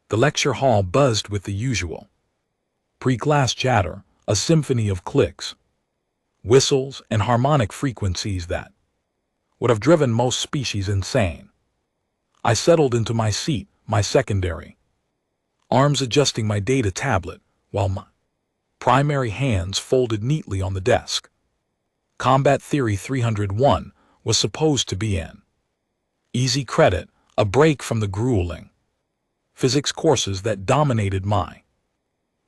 The lecture hall buzzed with the usual pre-class chatter, a symphony of clicks, whistles, and harmonic frequencies that would have driven most species insane. I settled into my seat, my secondary arms adjusting my data tablet, while my primary hands folded neatly on the desk. Combat Theory 301 was supposed to be an easy credit, a break from the grueling physics courses that dominated my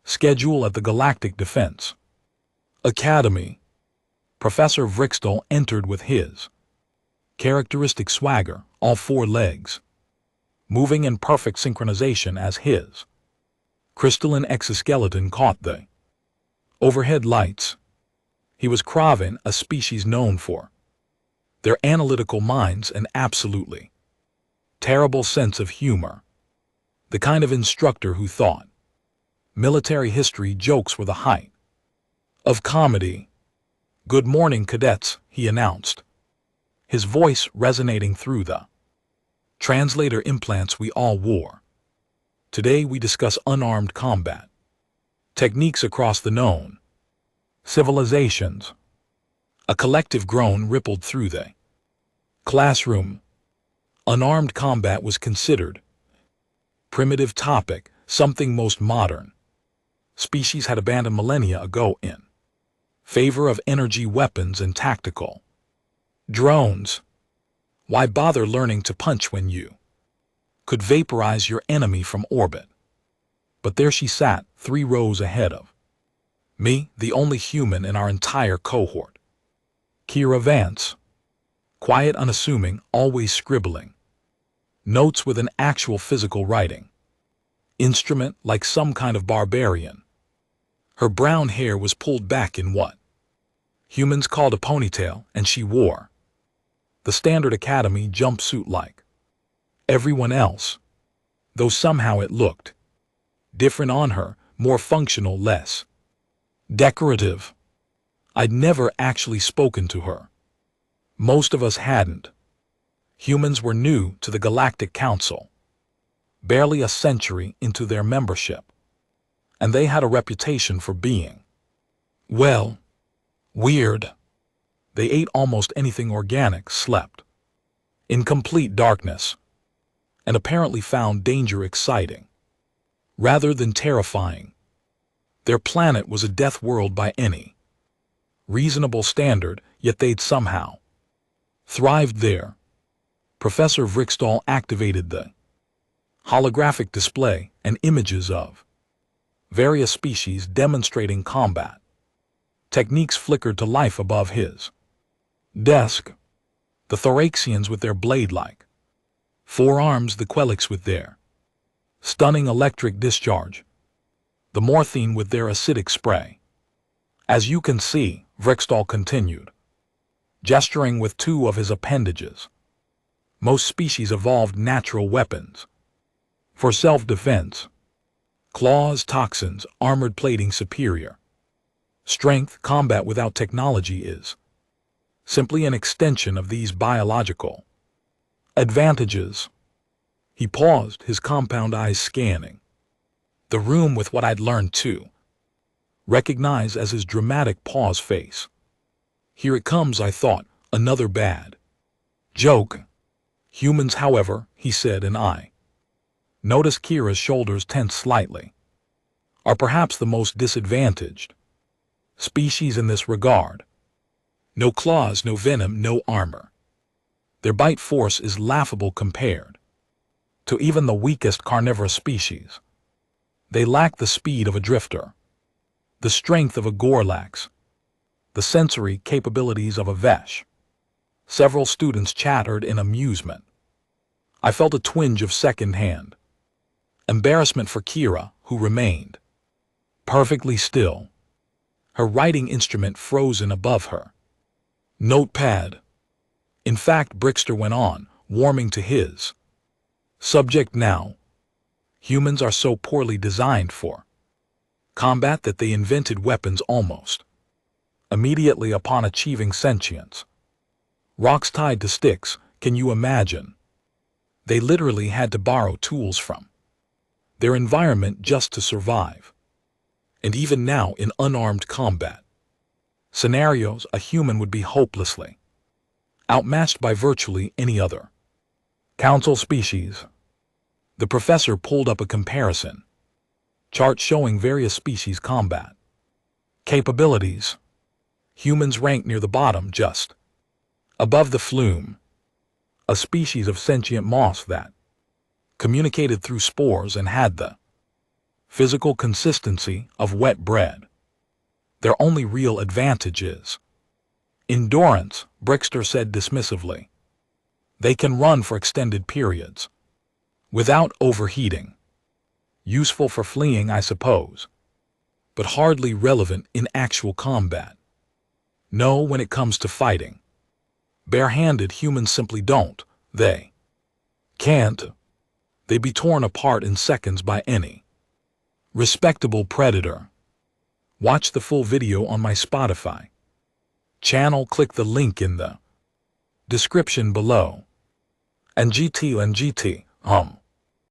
schedule at the Galactic Defense Academy. Professor Vrixtol entered with his characteristic swagger, all four legs moving in perfect synchronization as his crystalline exoskeleton caught the overhead lights. He was Kraven, a species known for their analytical minds and absolutely terrible sense of humor. The kind of instructor who thought military history jokes were the height of comedy. "Good morning, cadets," he announced, his voice resonating through the translator implants we all wore. "Today we discuss unarmed combat techniques across the known civilizations." A collective groan rippled through the classroom. Unarmed combat was considered primitive topic, something most modern species had abandoned millennia ago in favor of energy weapons and tactical drones. Why bother learning to punch when you could vaporize your enemy from orbit? But there she sat, 3 rows ahead of me, the only human in our entire cohort. Kira Vance. Quiet, unassuming, always scribbling notes with an actual physical writing instrument like some kind of barbarian. Her brown hair was pulled back in what humans called a ponytail, and she wore the standard academy jumpsuit like everyone else, though somehow it looked different on her, more functional, less decorative. I'd never actually spoken to her. Most of us hadn't. Humans were new to the Galactic Council, barely a century into their membership, and they had a reputation for being, well, weird. They ate almost anything organic, slept in complete darkness, and apparently found danger exciting rather than terrifying. Their planet was a death world by any reasonable standard, yet they'd somehow thrived there. Professor Vrixtol activated the holographic display and images of various species demonstrating combat techniques flickered to life above his desk. The Thoraxians with their blade-like forearms, the Quelix with their stunning electric discharge, the Morphine with their acidic spray. As you can see, Vrixtol continued, gesturing with 2 of his appendages, most species evolved natural weapons for self-defense. Claws, toxins, armored plating superior strength. Combat without technology is simply an extension of these biological advantages. He paused, his compound eyes scanning the room with what I'd learned to recognize as his dramatic pause face. Here it comes, I thought, another bad joke. Humans, however, he said, and I noticed Kira's shoulders tense slightly, are perhaps the most disadvantaged species in this regard. No claws, no venom, no armor. Their bite force is laughable compared to even the weakest carnivorous species. They lack the speed of a drifter, the strength of a Gorlax, the sensory capabilities of a Vesh. Several students chattered in amusement. I felt a twinge of second-hand embarrassment for Kira, who remained perfectly still, her writing instrument frozen above her notepad. In fact, Brixter went on, warming to his subject now. Humans are so poorly designed for combat that they invented weapons almost immediately upon achieving sentience. Rocks tied to sticks, can you imagine? They literally had to borrow tools from their environment just to survive. And even now in unarmed combat scenarios, a human would be hopelessly outmatched by virtually any other council species. The professor pulled up a comparison chart showing various species combat capabilities. Humans rank near the bottom, just above the flume, a species of sentient moss that communicated through spores and had the physical consistency of wet bread. Their only real advantage is endurance, Brickster said dismissively. They can run for extended periods without overheating. Useful for fleeing, I suppose, but hardly relevant in actual combat. No, when it comes to fighting barehanded, humans simply don't. They can't. They'd be torn apart in seconds by any respectable predator. Watch the full video on my Spotify channel. Click the link in the description below. And GT.